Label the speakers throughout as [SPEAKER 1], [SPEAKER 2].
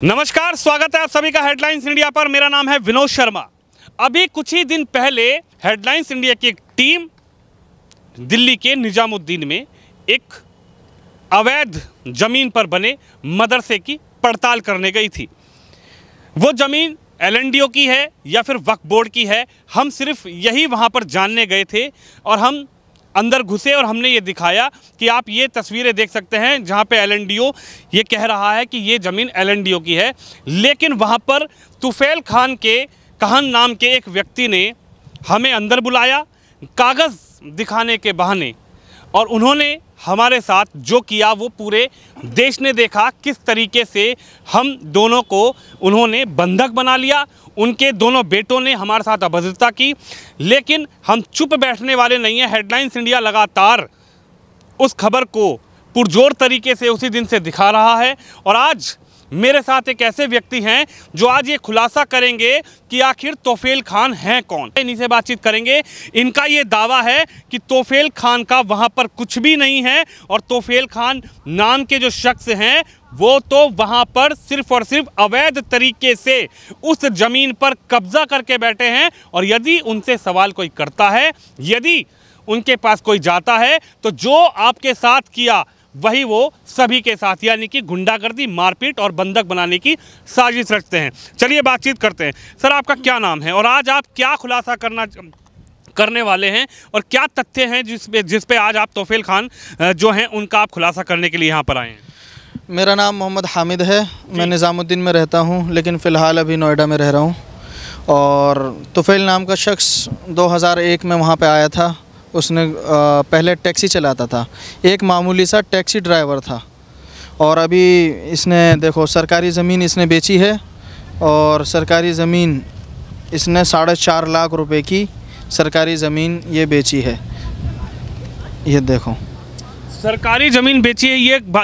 [SPEAKER 1] नमस्कार, स्वागत है आप सभी का हेडलाइंस इंडिया पर। मेरा नाम है विनोद शर्मा। अभी कुछ ही दिन पहले हेडलाइंस इंडिया की एक टीम दिल्ली के निजामुद्दीन में एक अवैध जमीन पर बने मदरसे की पड़ताल करने गई थी। वो जमीन LNDO की है या फिर वक्फ बोर्ड की है, हम सिर्फ यही वहाँ पर जानने गए थे और हम अंदर घुसे और हमने ये दिखाया कि आप ये तस्वीरें देख सकते हैं जहाँ पे LNDO ये कह रहा है कि ये ज़मीन LNDO की है, लेकिन वहाँ पर तुफैल खान नाम के एक व्यक्ति ने हमें अंदर बुलाया कागज़ दिखाने के बहाने, और उन्होंने हमारे साथ जो किया वो पूरे देश ने देखा। किस तरीके से हम दोनों को उन्होंने बंधक बना लिया, उनके दोनों बेटों ने हमारे साथ अभद्रता की, लेकिन हम चुप बैठने वाले नहीं हैं। हेडलाइंस इंडिया लगातार उस खबर को पुरजोर तरीके से उसी दिन से दिखा रहा है, और आज मेरे साथ एक ऐसे व्यक्ति हैं जो आज ये खुलासा करेंगे कि आखिर तोफेल खान हैं कौन। इन्हीं से बातचीत करेंगे। इनका ये दावा है कि तोफेल खान का वहाँ पर कुछ भी नहीं है, और तोफेल खान नाम के जो शख्स हैं वो तो वहाँ पर सिर्फ और सिर्फ अवैध तरीके से उस ज़मीन पर कब्जा करके बैठे हैं। और यदि उनसे सवाल कोई करता है, यदि उनके पास कोई जाता है, तो जो आपके साथ किया वही वो सभी के साथ, यानी कि गुंडागर्दी, मारपीट और बंधक बनाने की साजिश रचते हैं। चलिए बातचीत करते हैं। सर, आपका क्या नाम है और आज आप क्या खुलासा करने वाले हैं, और क्या तथ्य हैं जिस पे आज आप तोफेल खान जो हैं उनका आप खुलासा करने के लिए यहाँ पर आए हैं?
[SPEAKER 2] मेरा नाम मोहम्मद हामिद है। मैं निज़ामुद्दीन में रहता हूँ, लेकिन फ़िलहाल अभी नोएडा में रह रहा हूँ। और तोफेल नाम का शख्स 2001 में वहाँ पे आया था। उसने पहले टैक्सी चलाता था, एक मामूली सा टैक्सी ड्राइवर था। और अभी इसने देखो सरकारी ज़मीन इसने बेची है, और सरकारी ज़मीन इसने 4.5 लाख रुपए की सरकारी ज़मीन ये बेची है। ये देखो
[SPEAKER 1] सरकारी ज़मीन बेची है।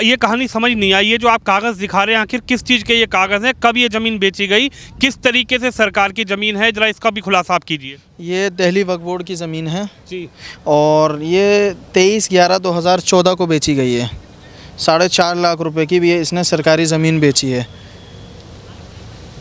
[SPEAKER 1] ये कहानी समझ नहीं आई। ये जो आप कागज़ दिखा रहे हैं, आखिर किस चीज़ के ये कागज़ हैं, कब ये ज़मीन बेची गई, किस तरीके से सरकार की ज़मीन है, ज़रा इसका भी खुलासा आप कीजिए।
[SPEAKER 2] ये दिल्ली वक्फ बोर्ड की ज़मीन है
[SPEAKER 1] जी,
[SPEAKER 2] और ये 23/11/2014 को बेची गई है। 4.5 लाख रुपए की भी इसने सरकारी ज़मीन बेची है।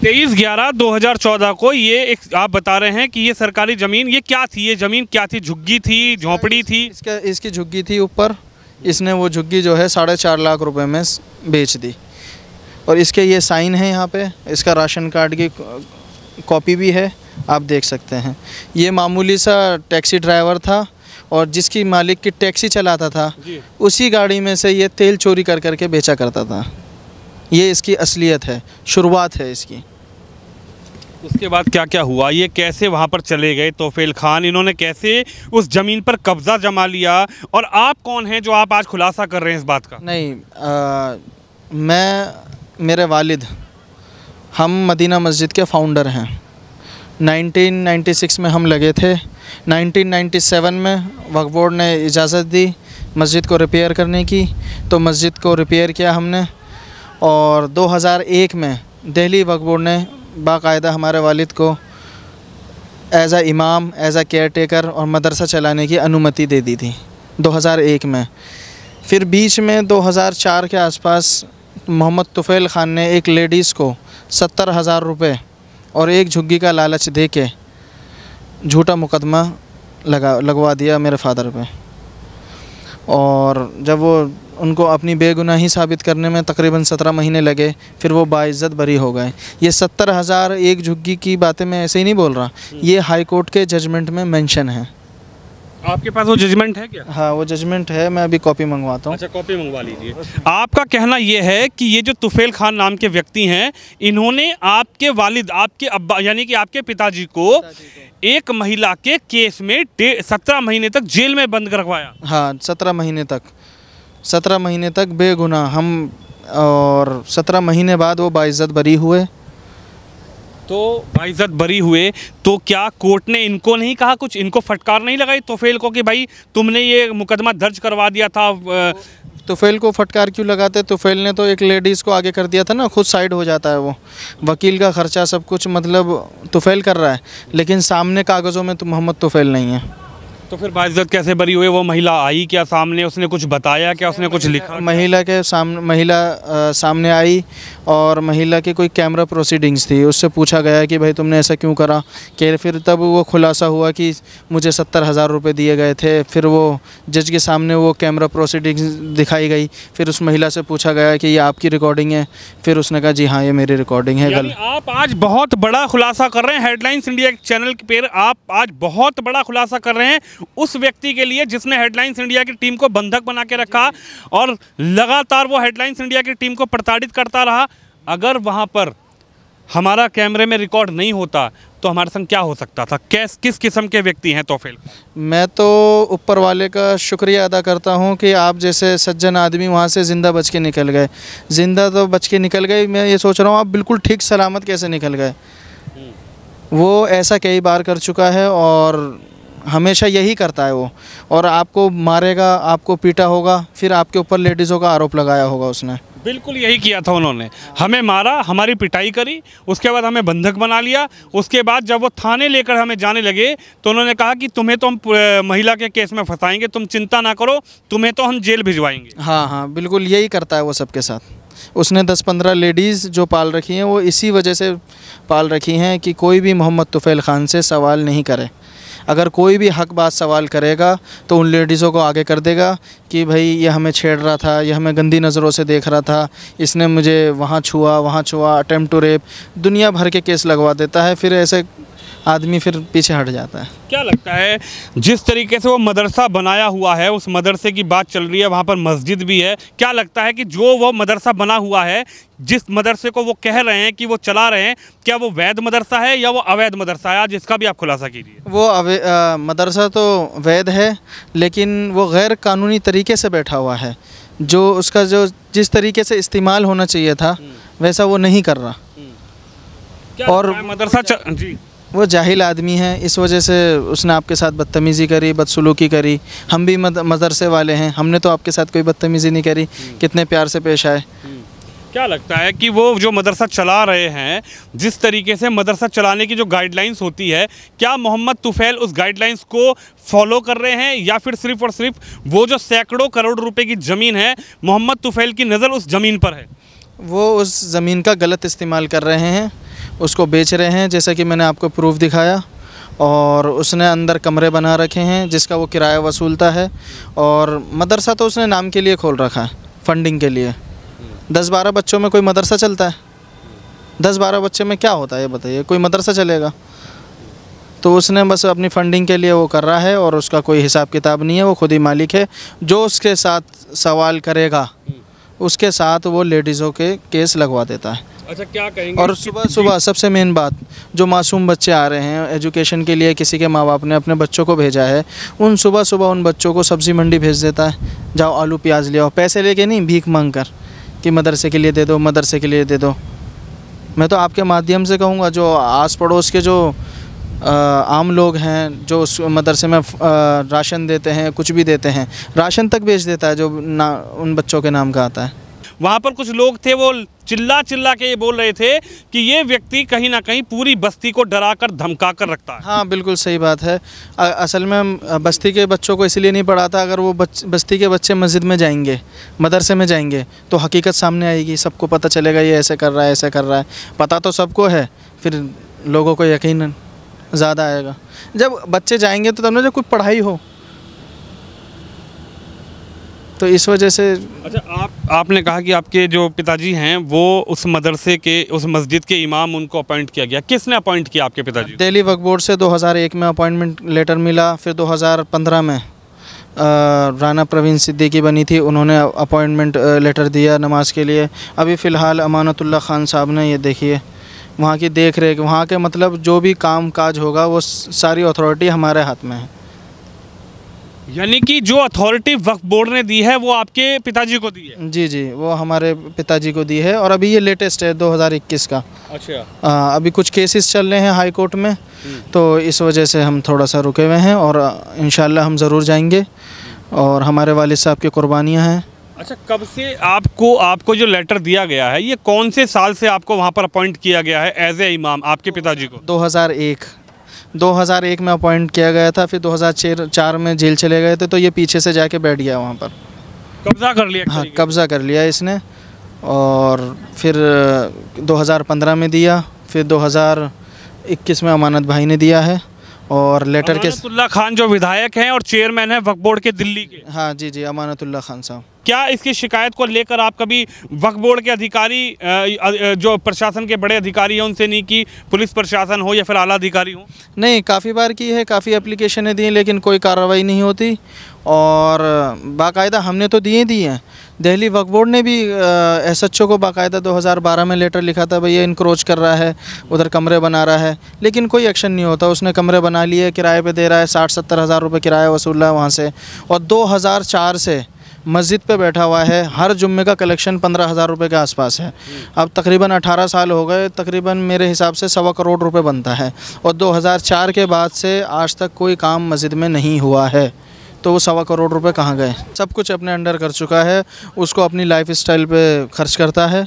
[SPEAKER 1] 23/11/2014 को ये एक आप बता रहे हैं कि ये सरकारी ज़मीन, ये क्या थी? ये ज़मीन क्या थी? झुग्गी थी, झोंपड़ी थी?
[SPEAKER 2] इसकी झुग्गी थी ऊपर। इसने वो झुग्गी जो है 4.5 लाख रुपए में बेच दी। और इसके ये साइन है यहाँ पे, इसका राशन कार्ड की कॉपी भी है, आप देख सकते हैं। ये मामूली सा टैक्सी ड्राइवर था, और जिसकी मालिक की टैक्सी चलाता था उसी गाड़ी में से ये तेल चोरी कर करके बेचा करता था। ये इसकी असलियत है, शुरुआत है इसकी।
[SPEAKER 1] उसके बाद क्या क्या हुआ? ये कैसे वहाँ पर चले गए तोफेल खान? इन्होंने कैसे उस ज़मीन पर कब्ज़ा जमा लिया? और आप कौन हैं जो आप आज खुलासा कर रहे हैं इस बात का?
[SPEAKER 2] नहीं, मेरे वालिद, हम मदीना मस्जिद के फ़ाउंडर हैं। 1996 में हम लगे थे। 1997 में वक्फ बोर्ड ने इजाज़त दी मस्जिद को रिपेयर करने की, तो मस्जिद को रिपेयर किया हमने। और 2001 में दिल्ली वक्फ बोर्ड ने बाकायदा हमारे वालिद को एज़ इमाम, एज़ केयर टेकर और मदरसा चलाने की अनुमति दे दी थी 2001 में। फिर बीच में 2004 के आसपास मोहम्मद तोफेल खान ने एक लेडीज़ को 70,000 रुपये और एक झुग्गी का लालच दे के झूठा मुकदमा लगवा दिया मेरे फादर पे। और जब वो उनको अपनी बेगुनाही साबित करने में तकरीबन 17 महीने लगे, फिर वो बाइज़्ज़त बरी हो गए। ये 70,000 एक झुग्गी की बातें मैं ऐसे ही नहीं बोल रहा, ये हाई कोर्ट के जजमेंट में मेंशन है।
[SPEAKER 1] आपके पास वो जजमेंट है क्या?
[SPEAKER 2] हाँ, वो जजमेंट है, मैं अभी कॉपी मंगवाता हूँ।
[SPEAKER 1] अच्छा, कॉपी मंगवा लीजिए। आपका कहना ये है कि ये जो तोफेल खान नाम के व्यक्ति हैं, इन्होंने आपके वालिद, आपके अब्बा यानी कि आपके पिताजी को एक महिला के केस में 17 महीने तक जेल में बंद रखवाया?
[SPEAKER 2] हाँ, 17 महीने तक बेगुनाह हम, और 17 महीने बाद वो बाइज़्ज़त बरी हुए।
[SPEAKER 1] तो बाइज़्ज़त बरी हुए तो क्या कोर्ट ने इनको नहीं कहा, कुछ इनको फटकार नहीं लगाई तोफेल को कि भाई तुमने ये मुकदमा दर्ज करवा दिया था?
[SPEAKER 2] तोफेल को फटकार क्यों लगाते? तोफेल ने तो एक लेडीज़ को आगे कर दिया था ना, खुद साइड हो जाता है वो। वकील का ख़र्चा सब कुछ मतलब तोफेल कर रहा है, लेकिन सामने कागज़ों में तो मोहम्मद तोफेल नहीं है।
[SPEAKER 1] तो फिर बाइज्जत कैसे बरी हुई? वो महिला आई क्या सामने? उसने कुछ बताया क्या? उसने कुछ लिखा?
[SPEAKER 2] महिला सामने आई और महिला की कोई कैमरा प्रोसीडिंग्स थी, उससे पूछा गया कि भाई तुमने ऐसा क्यों करा। कि फिर तब वो खुलासा हुआ कि मुझे 70,000 रुपये दिए गए थे। फिर वो जज के सामने वो कैमरा प्रोसीडिंग्स दिखाई गई। फिर उस महिला से पूछा गया कि ये आपकी रिकॉर्डिंग है? फिर उसने कहा जी हाँ, ये मेरी रिकॉर्डिंग है।
[SPEAKER 1] यानी आप आज बहुत बड़ा खुलासा कर रहे हैं हेडलाइंस इंडिया चैनल पर, आप आज बहुत बड़ा खुलासा कर रहे हैं उस व्यक्ति के लिए जिसने हेडलाइंस इंडिया की टीम को बंधक बना के रखा और लगातार वो हेडलाइंस इंडिया की टीम को प्रताड़ित करता रहा। अगर वहां पर हमारा कैमरे में रिकॉर्ड नहीं होता तो हमारे संग क्या हो सकता था? किस किस्म के व्यक्ति हैं तौफील?
[SPEAKER 2] मैं तो ऊपर वाले का शुक्रिया अदा करता हूं कि आप जैसे सज्जन आदमी वहां से ज़िंदा बच के निकल गए। ज़िंदा तो बच के निकल गए, मैं ये सोच रहा हूं आप बिल्कुल ठीक सलामत कैसे निकल गए। वो ऐसा कई बार कर चुका है और हमेशा यही करता है वो, और आपको मारेगा, आपको पीटा होगा, फिर आपके ऊपर लेडीज़ों का आरोप लगाया होगा उसने।
[SPEAKER 1] बिल्कुल यही किया था उन्होंने, हमें मारा, हमारी पिटाई करी, उसके बाद हमें बंधक बना लिया। उसके बाद जब वो थाने लेकर हमें जाने लगे तो उन्होंने कहा कि तुम्हें तो हम महिला के केस में फंसाएंगे, तुम चिंता ना करो, तुम्हें तो हम जेल भिजवाएंगे।
[SPEAKER 2] हाँ हाँ, बिल्कुल यही करता है वो सबके साथ। उसने 10-15 लेडीज़ जो पाल रखी हैं वो इसी वजह से पाल रखी हैं कि कोई भी मोहम्मद तुफ़ैल ख़ान से सवाल नहीं करे। अगर कोई भी हक बात सवाल करेगा तो उन लेडीज़ों को आगे कर देगा कि भाई ये हमें छेड़ रहा था, ये हमें गंदी नज़रों से देख रहा था, इसने मुझे वहाँ छुआ, अटेम्प्ट टू रेप, दुनिया भर के केस लगवा देता है। फिर ऐसे आदमी फिर पीछे हट जाता है।
[SPEAKER 1] क्या लगता है जिस तरीके से वो मदरसा बनाया हुआ है, उस मदरसे की बात चल रही है, वहाँ पर मस्जिद भी है, क्या लगता है कि जो वो मदरसा बना हुआ है, जिस मदरसे को वो कह रहे हैं कि वो चला रहे हैं, क्या वो वैध मदरसा है या वो अवैध मदरसा है? आज इसका भी आप खुलासा कीजिए।
[SPEAKER 2] वो मदरसा तो वैध है, लेकिन वो गैर कानूनी तरीके से बैठा हुआ है। जो उसका जो जिस तरीके से इस्तेमाल होना चाहिए था वैसा वो नहीं कर रहा। और
[SPEAKER 1] मदरसा जी
[SPEAKER 2] वो जाहिल आदमी है, इस वजह से उसने आपके साथ बदतमीज़ी करी, बदसलूकी करी। हम भी मदरसे वाले हैं, हमने तो आपके साथ कोई बदतमीज़ी नहीं करी, कितने प्यार से पेश आए।
[SPEAKER 1] क्या लगता है कि वो जो मदरसा चला रहे हैं, जिस तरीके से मदरसा चलाने की जो गाइडलाइंस होती है, क्या मोहम्मद तुफ़ैल उस गाइडलाइंस को फॉलो कर रहे हैं या फिर सिर्फ़ और सिर्फ वो जो सैकड़ों करोड़ रुपए की ज़मीन है, मोहम्मद तुफ़ैल की नज़र उस ज़मीन पर है?
[SPEAKER 2] वो उस ज़मीन का गलत इस्तेमाल कर रहे हैं, उसको बेच रहे हैं, जैसा कि मैंने आपको प्रूफ दिखाया। और उसने अंदर कमरे बना रखे हैं जिसका वो किराया वसूलता है। और मदरसा तो उसने नाम के लिए खोल रखा है, फंडिंग के लिए। 10-12 बच्चों में कोई मदरसा चलता है? 10-12 बच्चे में क्या होता है ये बताइए? कोई मदरसा चलेगा? तो उसने बस अपनी फंडिंग के लिए वो कर रहा है और उसका कोई हिसाब किताब नहीं है, वो खुद ही मालिक है। जो उसके साथ सवाल करेगा उसके साथ वो लेडीज़ों के केस लगवा देता है।
[SPEAKER 1] अच्छा, क्या कहेंगे?
[SPEAKER 2] और सुबह सबसे मेन बात, जो मासूम बच्चे आ रहे हैं एजुकेशन के लिए, किसी के माँ बाप ने अपने बच्चों को भेजा है, उन सुबह उन बच्चों को सब्ज़ी मंडी भेज देता है, जाओ आलू प्याज ले आओ, पैसे लेके नहीं, भीख मांग कर कि मदरसे के लिए दे दो, मदरसे के लिए दे दो। मैं तो आपके माध्यम से कहूँगा, जो आस पड़ोस के जो आम लोग हैं, जो उस मदरसे में राशन देते हैं, कुछ भी देते हैं, राशन तक बेच देता है जो उन बच्चों के नाम का आता है।
[SPEAKER 1] वहाँ पर कुछ लोग थे, वो चिल्ला के ये बोल रहे थे कि ये व्यक्ति कहीं ना कहीं पूरी बस्ती को डरा कर धमका कर रखता है।
[SPEAKER 2] हाँ, बिल्कुल सही बात है। असल में बस्ती के बच्चों को इसलिए नहीं पढ़ाता। अगर वो बस्ती के बच्चे मस्जिद में जाएंगे, मदरसे में जाएंगे, तो हकीकत सामने आएगी, सबको पता चलेगा ये ऐसे कर रहा है, ऐसे कर रहा है। पता तो सबको है, फिर लोगों को यकीन ज़्यादा आएगा। जब बच्चे जाएंगे तो तब ना जब कोई पढ़ाई हो, तो इस वजह से।
[SPEAKER 1] अच्छा, आपने कहा कि आपके जो पिताजी हैं वो उस मदरसे के, उस मस्जिद के इमाम, उनको अपॉइंट किया गया। किसने अपॉइंट किया आपके पिताजी?
[SPEAKER 2] दिल्ली वक्फ बोर्ड से 2001 में अपॉइंटमेंट लेटर मिला। फिर 2015 में राना प्रवीण सिद्दीकी बनी थी, उन्होंने अपॉइंटमेंट लेटर दिया नमाज के लिए। अभी फ़िलहाल अमानतुल्लाह ख़ान साहब ने, ये देखिए, वहाँ की देख रेख, वहाँ के मतलब जो भी काम काज होगा वो सारी अथॉरिटी हमारे हाथ में है।
[SPEAKER 1] यानी कि जो अथॉरिटी वक्फ बोर्ड ने दी है वो आपके पिताजी को दी है?
[SPEAKER 2] जी जी, वो हमारे पिताजी को दी है। और अभी ये लेटेस्ट है 2021 का।
[SPEAKER 1] अच्छा।
[SPEAKER 2] अभी कुछ केसेस चल रहे हैं हाई कोर्ट में, तो इस वजह से हम थोड़ा सा रुके हुए हैं, और इंशाल्लाह हम ज़रूर जाएंगे। और हमारे वालिद साहब की कुर्बानियाँ हैं।
[SPEAKER 1] अच्छा, कब से आपको जो लेटर दिया गया है, ये कौन से साल से आपको वहाँ पर अपॉइंट किया गया है एज ए इमाम आपके पिताजी को?
[SPEAKER 2] 2001 में अपॉइंट किया गया था, फिर 2004 में जेल चले गए थे, तो ये पीछे से जाके बैठ गया वहाँ पर,
[SPEAKER 1] कब्जा कर लिया।
[SPEAKER 2] हाँ कब्ज़ा कर लिया इसने। और फिर 2015 में दिया, फिर 2021 में अमानत भाई ने दिया है। और लेटर के
[SPEAKER 1] अमानतुल्लाह खान जो विधायक हैं और चेयरमैन हैं वक्फ बोर्ड के दिल्ली के।
[SPEAKER 2] हाँ जी जी, अमानतुल्लाह खान साहब।
[SPEAKER 1] क्या इसकी शिकायत को लेकर आप कभी वक्फ बोर्ड के अधिकारी जो प्रशासन के बड़े अधिकारी हैं उनसे नहीं की, पुलिस प्रशासन हो या फिर आला अधिकारी हो?
[SPEAKER 2] नहीं, काफ़ी बार की है, काफ़ी एप्लीकेशनें दी हैं, लेकिन कोई कार्रवाई नहीं होती। और बाकायदा हमने तो दी हैं। दिल्ली वक्फ बोर्ड ने भी एसएचओ को बाकायदा 2012 में लेटर लिखा था, भैया इनक्रोच कर रहा है, उधर कमरे बना रहा है, लेकिन कोई एक्शन नहीं होता। उसने कमरे बना लिए, किराए पे दे रहा है, 60-70 हज़ार रुपये किराया वसूल रहा है वहाँ से। और 2004 से मस्जिद पे बैठा हुआ है, हर जुम्मे का कलेक्शन 15,000 रुपये के आसपास है। अब तकरीबन 18 साल हो गए, तकरीबन मेरे हिसाब से 1.25 करोड़ रुपए बनता है। और 2004 के बाद से आज तक कोई काम मस्जिद में नहीं हुआ है, तो वो 1.25 करोड़ रुपए कहाँ गए? सब कुछ अपने अंडर कर चुका है, उसको अपनी लाइफ स्टाइल पे खर्च करता है।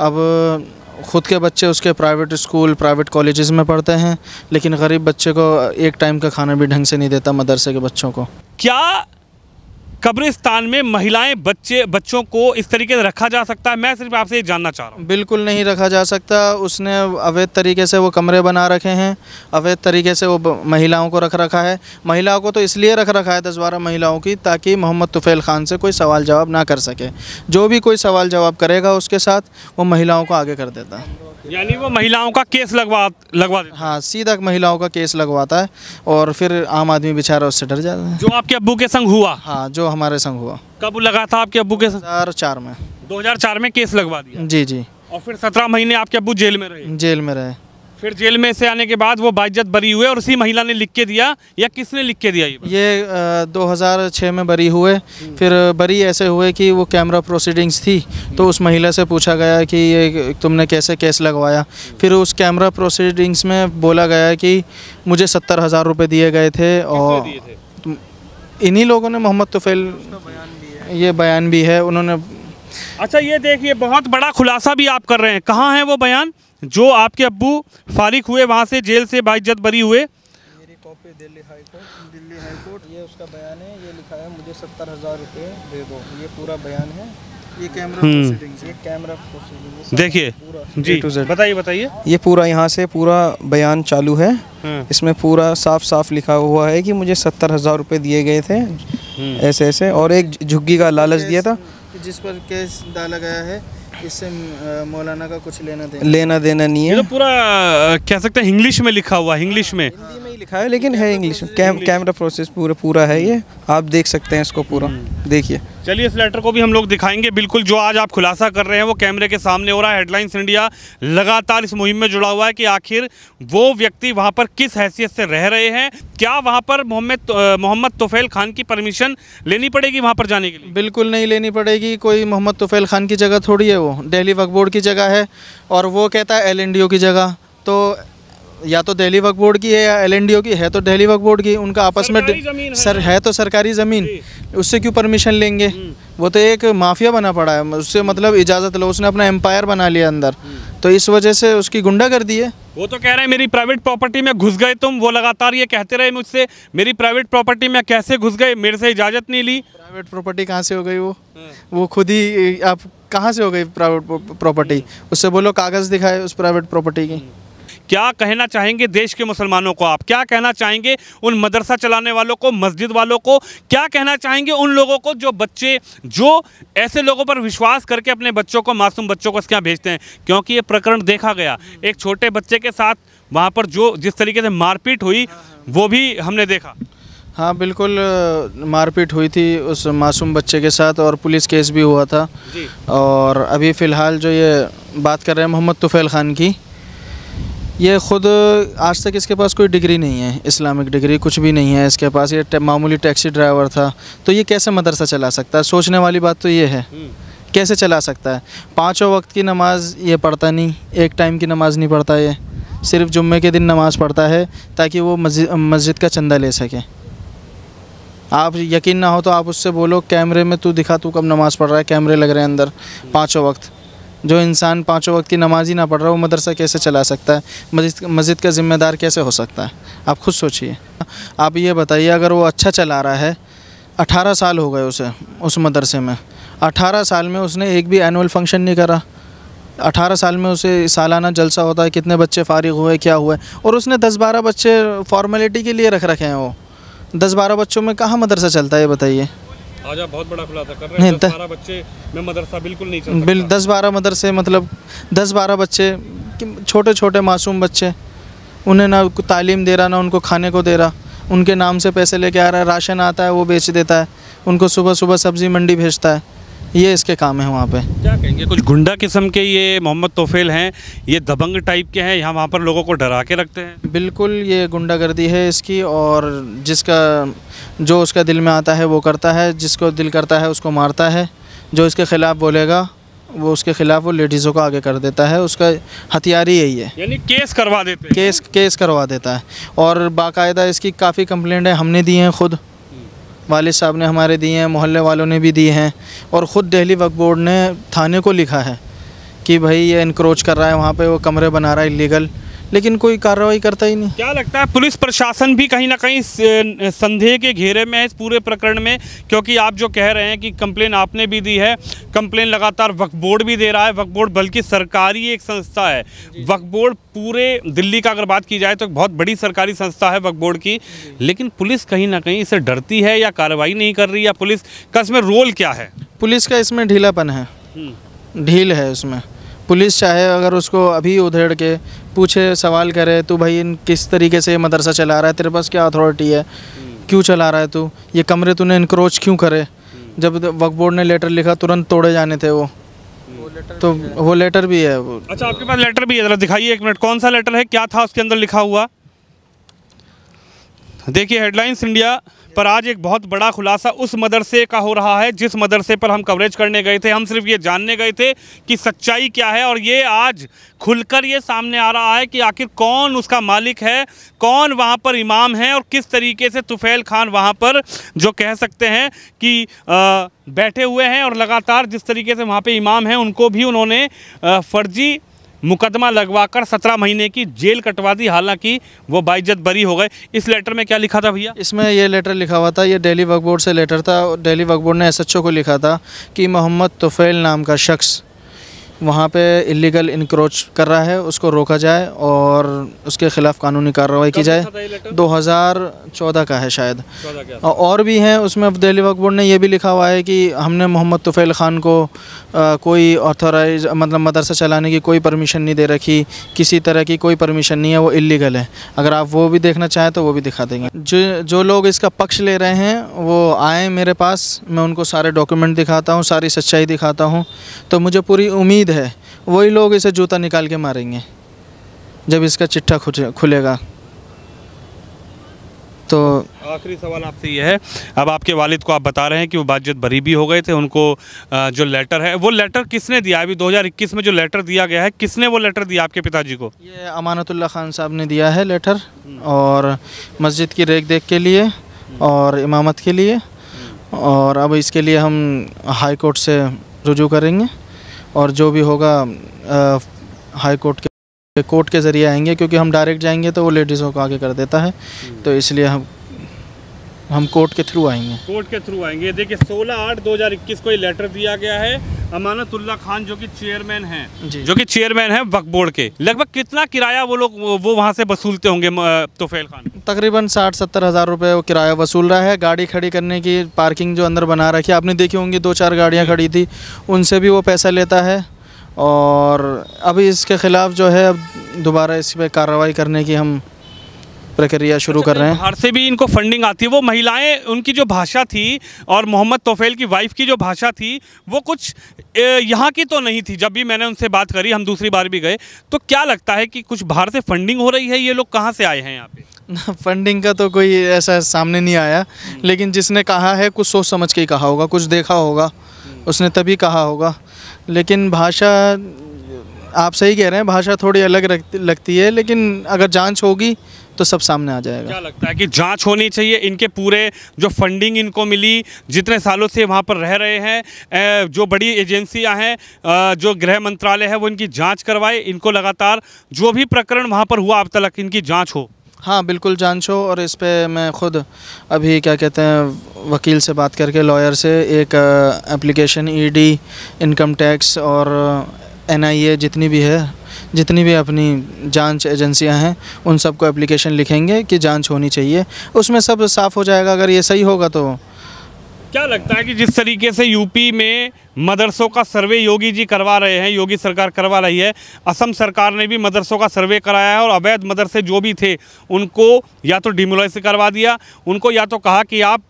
[SPEAKER 2] अब ख़ुद के बच्चे उसके प्राइवेट स्कूल, प्राइवेट कॉलेजेस में पढ़ते हैं, लेकिन गरीब बच्चे को एक टाइम का खाना भी ढंग से नहीं देता, मदरसे के बच्चों को।
[SPEAKER 1] क्या कब्रिस्तान में महिलाएं बच्चों को इस तरीके से रखा जा सकता है? मैं सिर्फ आपसे ये जानना चाह रहा हूँ।
[SPEAKER 2] बिल्कुल नहीं रखा जा सकता। उसने अवैध तरीके से वो कमरे बना रखे हैं, अवैध तरीके से वो महिलाओं को रख रखा है। महिलाओं को तो इसलिए रख रखा है 10-12 महिलाओं की, ताकि मोहम्मद तुफ़ैल खान से कोई सवाल जवाब ना कर सके। जो भी कोई सवाल जवाब करेगा उसके साथ वो महिलाओं को आगे कर देता है,
[SPEAKER 1] यानी वो महिलाओं का केस लगवा देता।
[SPEAKER 2] हाँ, सीधा महिलाओं का केस लगवाता है और फिर आम आदमी बेचारा उससे डर जाता है।
[SPEAKER 1] जो आपके अब्बू के संग हुआ?
[SPEAKER 2] हाँ, जो हमारे संग हुआ।
[SPEAKER 1] कब लगा था आपके अब्बू के संग?
[SPEAKER 2] 2004 में।
[SPEAKER 1] 2004 में केस लगवा दिया?
[SPEAKER 2] जी जी।
[SPEAKER 1] और फिर 17 महीने आपके अब्बू जेल में रहे?
[SPEAKER 2] जेल में रहे।
[SPEAKER 1] फिर जेल में से आने के बाद वो बाइज्जत बरी हुए, और उसी महिला ने लिख के दिया या किसने लिख के दिया?
[SPEAKER 2] ये 2006 में बरी हुए। फिर बरी ऐसे हुए कि वो कैमरा प्रोसीडिंग्स थी, तो उस महिला से पूछा गया कि ये तुमने कैसे केस लगवाया। फिर उस कैमरा प्रोसीडिंग्स में बोला गया कि मुझे 70,000 रुपये दिए गए थे। और इन्हीं लोगों ने, मोहम्मद तुफ़ैल, ये बयान भी है उन्होंने।
[SPEAKER 1] अच्छा, ये देखिए, बहुत बड़ा खुलासा भी आप कर रहे हैं। कहाँ है वो बयान जो आपके अब्बू फारिग हुए वहाँ से, जेल से बाइज्जत बरी हुए?
[SPEAKER 2] मेरी कॉपी दिल्ली हाई कोर्ट, ये उसका बयान है। ये लिखा है मुझे 70,000 रुपये दे दो, ये पूरा बयान है। ये कैमरा प्रोसीडिंग्स, ये कैमरा प्रोसीडिंग्स देखिए जी। बताइए।
[SPEAKER 3] ये पूरा यहाँ से पूरा बयान चालू है। इसमें पूरा साफ साफ लिखा हुआ है कि मुझे 70,000 रुपये दिए गए थे ऐसे ऐसे, और एक झुग्गी का लालच दिया था
[SPEAKER 2] जिस पर केस डाला गया है। इससे मौलाना का कुछ
[SPEAKER 3] लेना देना नहीं है।
[SPEAKER 1] ये तो पूरा कह सकते हैं इंग्लिश में लिखा हुआ है, इंग्लिश में,
[SPEAKER 3] हिंदी में ही लिखा है, लेकिन है इंग्लिश में। कैमरा प्रोसेस पूरा है, ये आप देख सकते हैं इसको पूरा। देखिए,
[SPEAKER 1] चलिए इस लेटर को भी हम लोग दिखाएंगे। बिल्कुल जो आज आप खुलासा कर रहे हैं वो कैमरे के सामने हो रहा है। हेडलाइंस इंडिया लगातार इस मुहिम में जुड़ा हुआ है कि आखिर वो व्यक्ति वहाँ पर किस हैसियत से रह रहे हैं। क्या वहाँ पर मोहम्मद तुफ़ैल खान की परमिशन लेनी पड़ेगी वहाँ पर जाने के लिए?
[SPEAKER 2] बिल्कुल नहीं लेनी पड़ेगी। कोई मोहम्मद तुफ़ैल खान की जगह थोड़ी है, वो दिल्ली वक्फ बोर्ड की जगह है। और वो कहता है LNDO की जगह, तो या तो दिल्ली वक्फ बोर्ड की है या LNDO की है, तो दिल्ली वक्फ बोर्ड की। उनका आपस में है तो सरकारी ज़मीन, उससे क्यों परमिशन लेंगे? वो तो एक माफिया बना पड़ा है, उससे मतलब इजाज़त लो। उसने अपना एम्पायर बना लिया अंदर, तो इस वजह से उसकी गुंडागर्दी है।
[SPEAKER 1] वो तो कह रहे हैं मेरी प्राइवेट प्रॉपर्टी में घुस गए तुम। वो लगातार ये कहते रहे मुझसे, मेरी प्राइवेट प्रॉपर्टी में कैसे घुस गए, मेरे से इजाज़त नहीं ली।
[SPEAKER 2] प्राइवेट प्रॉपर्टी कहाँ से हो गई? वो खुद ही, आप कहाँ से हो गई प्राइवेट प्रॉपर्टी? उससे बोलो कागज़ दिखाए उस प्राइवेट प्रॉपर्टी की।
[SPEAKER 1] क्या कहना चाहेंगे देश के मुसलमानों को आप? क्या कहना चाहेंगे उन मदरसा चलाने वालों को, मस्जिद वालों को? क्या कहना चाहेंगे उन लोगों को जो ऐसे लोगों पर विश्वास करके अपने बच्चों को, मासूम बच्चों को इसके यहाँ भेजते हैं? क्योंकि ये प्रकरण देखा गया, एक छोटे बच्चे के साथ वहाँ पर जिस तरीके से मारपीट हुई वो भी हमने देखा।
[SPEAKER 2] हाँ बिल्कुल, मारपीट हुई थी उस मासूम बच्चे के साथ, और पुलिस केस भी हुआ था जी। और अभी फ़िलहाल जो ये बात कर रहे हैं मोहम्मद तुफ़ैल खान की, ये ख़ुद आज तक इसके पास कोई डिग्री नहीं है, इस्लामिक डिग्री कुछ भी नहीं है इसके पास। ये मामूली टैक्सी ड्राइवर था, तो ये कैसे मदरसा चला सकता है? सोचने वाली बात तो ये है, कैसे चला सकता है? 5 वक्त की नमाज़ ये पढ़ता नहीं, एक टाइम की नमाज़ नहीं पढ़ता, ये सिर्फ जुम्मे के दिन नमाज़ पढ़ता है ताकि वो मस्जिद का चंदा ले सके। आप यकीन ना हो तो आप उससे बोलो कैमरे में तू दिखा, तू कब नमाज़ पढ़ रहा है? कैमरे लग रहे हैं अंदर 5 वक्त, जो इंसान 5 वक्त की नमाज ही ना पढ़ रहा, वो मदरसा कैसे चला सकता है? मस्जिद का ज़िम्मेदार कैसे हो सकता है? आप खुद सोचिए। आप ये बताइए, अगर वो अच्छा चला रहा है, 18 साल हो गए उसे उस मदरसे में, 18 साल में उसने एक भी एनुअल फंक्शन नहीं करा। 18 साल में उसे सालाना जलसा होता है, कितने बच्चे फारिग हुए, क्या हुआ, और उसने 10-12 बच्चे फॉर्मेलिटी के लिए रख रखे हैं। वो 10-12 बच्चों में कहाँ मदरसा चलता है, ये बताइए।
[SPEAKER 1] आज आप बहुत बड़ा खुलासा कर रहे हैं। 10-12 बच्चे में मदरसा बिल्कुल नहीं चल सकता।
[SPEAKER 2] 10-12 मदरसे, मतलब 10-12 बच्चे, छोटे छोटे मासूम बच्चे, उन्हें ना तालीम दे रहा, ना उनको खाने को दे रहा, उनके नाम से पैसे लेके आ रहा है, राशन आता है वो बेच देता है, उनको सुबह सुबह सब्ज़ी मंडी भेजता है। ये इसके काम है वहाँ पे।
[SPEAKER 1] क्या कहेंगे, कुछ गुंडा किस्म के ये मोहम्मद तोफेल हैं, ये दबंग टाइप के हैं, यहाँ वहाँ पर लोगों को डरा के रखते हैं?
[SPEAKER 2] बिल्कुल, ये गुंडागर्दी है इसकी, और जो उसका दिल में आता है वो करता है, जिसको दिल करता है उसको मारता है, जो इसके ख़िलाफ़ बोलेगा वो उसके ख़िलाफ़ वो लेडीज़ों को आगे कर देता है। उसका हथियार ही यही है,
[SPEAKER 1] यानी केस करवा देते हैं।
[SPEAKER 2] केस करवा देता है, और बाकायदा इसकी काफ़ी कंप्लेंट है, हमने दी हैं खुद, वालिद साहब ने हमारे दिए हैं, मोहल्ले वालों ने भी दिए हैं, और ख़ुद दिल्ली वक्फ बोर्ड ने थाने को लिखा है कि भाई ये इनक्रोच कर रहा है, वहाँ पे वो कमरे बना रहा है इलीगल, लेकिन कोई कार्रवाई करता ही नहीं।
[SPEAKER 1] क्या लगता है, पुलिस प्रशासन भी कहीं ना कहीं संदेह के घेरे में है इस पूरे प्रकरण में? क्योंकि आप जो कह रहे हैं कि कंप्लेन आपने भी दी है, कंप्लेन लगातार वक्फ बोर्ड भी दे रहा है। वक्फ बोर्ड बल्कि सरकारी एक संस्था है। वक्फ बोर्ड पूरे दिल्ली का अगर बात की जाए तो बहुत बड़ी सरकारी संस्था है वक्फ बोर्ड की, लेकिन पुलिस कहीं ना कहीं इसे डरती है या कार्रवाई नहीं कर रही, या पुलिस का इसमें रोल क्या है?
[SPEAKER 2] पुलिस का इसमें ढीलापन है, ढील है उसमें। पुलिस चाहे अगर उसको अभी उधेड़ के पूछे, सवाल करे, तो भाई किस तरीके से मदरसा चला रहा है, तेरे पास क्या अथॉरिटी है, क्यों चला रहा है तू, ये कमरे तूने इनक्रोच क्यों करे? जब वक्फ बोर्ड ने लेटर लिखा तुरंत तोड़े जाने थे वो तो वो लेटर भी है वो।
[SPEAKER 1] अच्छा, आपके पास लेटर भी है, ज़रा दिखाइए 1 मिनट, कौन सा लेटर है, क्या था उसके अंदर लिखा हुआ? देखिए, हेडलाइंस इंडिया पर आज एक बहुत बड़ा खुलासा उस मदरसे का हो रहा है जिस मदरसे पर हम कवरेज करने गए थे। हम सिर्फ ये जानने गए थे कि सच्चाई क्या है, और ये आज खुलकर ये सामने आ रहा है कि आखिर कौन उसका मालिक है, कौन वहाँ पर इमाम है, और किस तरीके से तुफैल खान वहाँ पर जो कह सकते हैं कि बैठे हुए हैं, और लगातार जिस तरीके से वहाँ पे इमाम हैं उनको भी उन्होंने फर्जी मुकदमा लगवाकर 17 महीने की जेल कटवा दी, हालांकि वो बाइज्जत बरी हो गए। इस लेटर में क्या लिखा था भैया?
[SPEAKER 2] इसमें ये लेटर लिखा हुआ था, ये दिल्ली वक्फ बोर्ड से लेटर था। दिल्ली वक्फ बोर्ड ने SHO को लिखा था कि मोहम्मद तोफेल नाम का शख्स वहाँ पे इलीगल इनक्रोच कर रहा है, उसको रोका जाए और उसके ख़िलाफ़ कानूनी कार्रवाई की जाए। 2014 का है शायद, और भी हैं उसमें। दिल्ली वक्फ बोर्ड ने यह भी लिखा हुआ है कि हमने मोहम्मद तोफेल ख़ान को कोई ऑथोराइज मतलब मदरसा चलाने की कोई परमिशन नहीं दे रखी, किसी तरह की कोई परमिशन नहीं है, वो इलीगल है। अगर आप वो भी देखना चाहें तो वो भी दिखा देंगे। जो लोग इसका पक्ष ले रहे हैं वो आएँ मेरे पास, मैं उनको सारे डॉक्यूमेंट दिखाता हूँ, सारी सच्चाई दिखाता हूँ, तो मुझे पूरी उम्मीद है वही लोग इसे जूता निकाल के मारेंगे जब इसका चिट्ठा खुलेगा। तो
[SPEAKER 1] आखिरी सवाल आपसे ये है, अब आपके वालिद को आप बता रहे हैं कि वो बाइज्जत बरी भी हो गए थे, उनको जो लेटर है वो लेटर किसने दिया? अभी 2021 में जो लेटर दिया गया है, किसने वो लेटर दिया आपके पिताजी को?
[SPEAKER 2] ये अमानतुल्लाह खान साहब ने दिया है लेटर, और मस्जिद की रेख देख के लिए और इमामत के लिए, और अब इसके लिए हम हाई कोर्ट से रुजू करेंगे, और जो भी होगा हाई कोर्ट के ज़रिए आएंगे, क्योंकि हम डायरेक्ट जाएंगे तो वो लेडीज़ों को आगे कर देता है, तो इसलिए हम कोर्ट के थ्रू आएंगे।
[SPEAKER 1] कोर्ट के थ्रू आएंगे। देखिए 16/8/2021 को ये लेटर दिया गया है। अमानतुल्लाह खान जो कि चेयरमैन हैं वक्फ बोर्ड के, लगभग कितना किराया वो वहाँ से वसूलते होंगे तोफेल खान?
[SPEAKER 2] तकरीबन 60-70 हज़ार रुपये वो किराया वसूल रहा है। गाड़ी खड़ी करने की पार्किंग जो अंदर बना रखी है, आपने देखी होंगी, 2-4 गाड़ियाँ खड़ी थी, उनसे भी वो पैसा लेता है। और अभी इसके ख़िलाफ़ जो है अब दोबारा इस पर कार्रवाई करने की हम प्रक्रिया शुरू कर रहे हैं।
[SPEAKER 1] बाहर से भी इनको फंडिंग आती है। वो महिलाएं, उनकी जो भाषा थी और मोहम्मद तोफेल की वाइफ की जो भाषा थी वो कुछ यहाँ की तो नहीं थी। जब भी मैंने उनसे बात करी, हम दूसरी बार भी गए, तो क्या लगता है कि कुछ बाहर से फंडिंग हो रही है? ये लोग कहाँ से आए हैं यहाँ पे?
[SPEAKER 2] फंडिंग का तो कोई ऐसा सामने नहीं आया, लेकिन जिसने कहा है कुछ सोच समझ के ही कहा होगा, कुछ देखा होगा उसने तभी कहा होगा। लेकिन भाषा, आप सही कह रहे हैं, भाषा थोड़ी अलग लगती है, लेकिन अगर जांच होगी तो सब सामने आ जाएगा।
[SPEAKER 1] क्या लगता है कि जांच होनी चाहिए, इनके पूरे जो फंडिंग इनको मिली, जितने सालों से वहाँ पर रह रहे हैं, जो बड़ी एजेंसियाँ हैं, जो गृह मंत्रालय है वो इनकी जांच करवाए, इनको लगातार जो भी प्रकरण वहाँ पर हुआ अब तक इनकी जांच हो।
[SPEAKER 2] हाँ बिल्कुल जांच हो, और इस पे मैं ख़ुद अभी क्या कहते हैं वकील से बात करके, लॉयर से एक एप्लीकेशन ईडी, इनकम टैक्स और एनआईए जितनी भी अपनी जांच एजेंसियां हैं उन सबको एप्लीकेशन लिखेंगे कि जांच होनी चाहिए, उसमें सब साफ़ हो जाएगा। अगर ये सही होगा तो
[SPEAKER 1] क्या लगता है कि जिस तरीके से यूपी में मदरसों का सर्वे योगी जी करवा रहे हैं, योगी सरकार करवा रही है, असम सरकार ने भी मदरसों का सर्वे कराया है और अवैध मदरसे जो भी थे उनको या तो डिमोलिश करवा दिया, उनको या तो कहा कि आप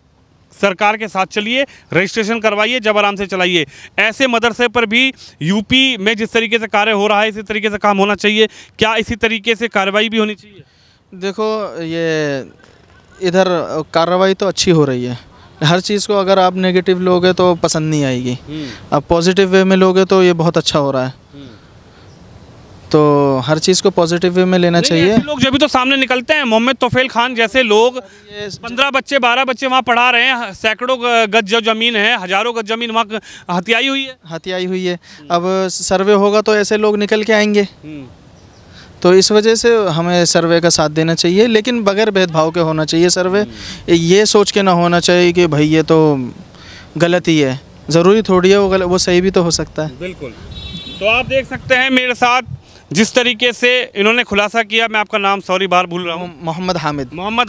[SPEAKER 1] सरकार के साथ चलिए, रजिस्ट्रेशन करवाइए, जब आराम से चलाइए। ऐसे मदरसे पर भी यूपी में जिस तरीके से कार्य हो रहा है इसी तरीके से काम होना चाहिए। क्या इसी तरीके से कार्रवाई भी होनी चाहिए?
[SPEAKER 2] देखो ये इधर कार्रवाई तो अच्छी हो रही है, हर चीज़ को अगर आप नेगेटिव लोगे तो पसंद नहीं आएगी, आप पॉजिटिव वे में लोगे तो ये बहुत अच्छा हो रहा है। तो हर चीज़ को पॉजिटिव वे में लेना चाहिए।
[SPEAKER 1] लोग जब भी तो सामने निकलते हैं, मोहम्मद तोफेल खान जैसे लोग 15 बच्चे 12 बच्चे वहाँ पढ़ा रहे हैं, सैकड़ों गज जो ज़मीन है, हज़ारों गज ज़मीन वहाँ हथियाई हुई है। अब सर्वे होगा तो ऐसे लोग निकल के आएंगे, तो इस वजह से हमें सर्वे का साथ देना चाहिए, लेकिन बगैर भेदभाव के होना चाहिए सर्वे। ये सोच के ना होना चाहिए कि भाई ये तो गलत ही है, ज़रूरी थोड़ी है वो सही भी तो हो सकता है। बिल्कुल। तो आप देख सकते हैं मेरे साथ जिस तरीके से इन्होंने खुलासा किया, मैं आपका नाम सॉरी बार भूल रहा हूँ,
[SPEAKER 2] मोहम्मद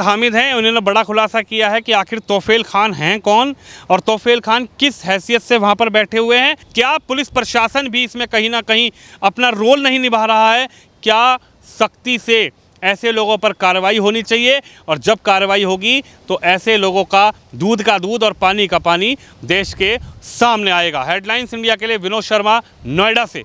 [SPEAKER 2] हामिद हैं। उन्होंने
[SPEAKER 1] बड़ा खुलासा किया है कि आखिर तोफेल खान हैं कौन और तोफेल खान किस हैसियत से वहाँ पर बैठे हुए हैं। क्या पुलिस प्रशासन भी इसमें कहीं ना कहीं अपना रोल नहीं निभा रहा है? क्या सख्ती से ऐसे लोगों पर कार्रवाई होनी चाहिए, और जब कार्रवाई होगी तो ऐसे लोगों का दूध का दूध और पानी का पानी देश के सामने आएगा। हेडलाइंस इंडिया के लिए विनोद शर्मा, नोएडा से।